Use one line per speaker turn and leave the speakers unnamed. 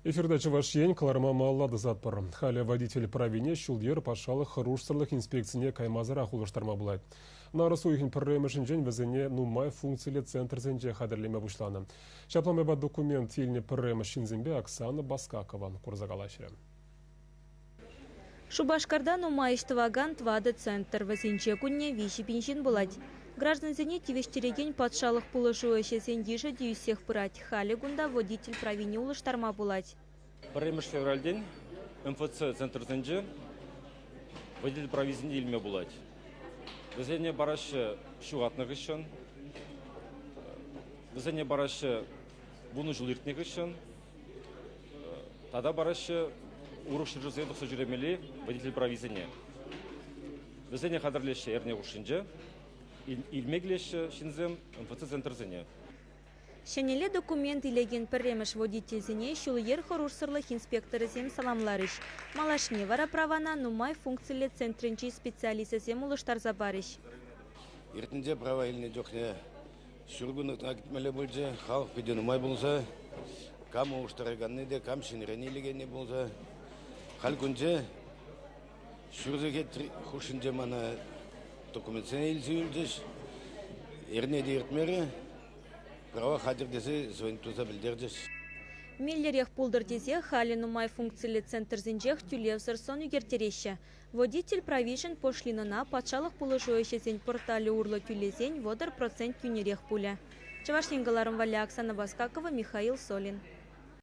Эфирда Чувашьен, Кларма Маллады затпар. Халя водитель правине шулдер пашалық рушсырлық инспекцияне каймазыра хулыштарма булайды. Нарысу ихин пірремішін жен візіне нумай функциялы центр зенже қадірлеме бұшланы. Шапламеба документ еліне пірремішін зенбе Оксана Баскакова курзагалашыры.
Шубашкарда нумай иштываган твады центр візінче күнне виші пиншин булать. Граждан зене тивештереген патшалық пулышу эшесен диші дүйсех пырать. Хали гунда водитель правине улыштарма булать.
1 февральден МФЦ центр зенже водитель правизінде елме булать. Візене барашы шуғатнық үшін, візене барашы бұны жылыртнық үшін, тада барашы урықшы жүзен тұқсы жүремелі водитель правизіне. Візене қадырлеші әрне ұшынжы, илмеглеші шинзем МФЦ центр зене.
Шенеле документ илеген пірреміш водитель зене шулы хорурсырлық инспекторы зем саламларыш. Малашне вара правана нумай функциялы центрінчі специалисты зем улыштар забарыш.
Ертінде права еліне жоқне шүргінік нәкітмелі бөлже, халық педе нумай болса, кам ұлыштарыганны де, кам шынырен елегені болса, хал күнже шүрзеге хушынже мана документсен елсі үлдеш, ерне де ертмері, права хадыр десе звонит туза білдердеш.
Меллерех пулдыр дезе хали нумай функциялы центр зенжех тюлевсыр сон үгертереші. Водитель правишен пошлинына патшалық пулышу эшесен портали урлы тюлезен водыр процент юнерех пуля. Чавашненгаларым Валя Оксана Баскакова, Михаил Солин.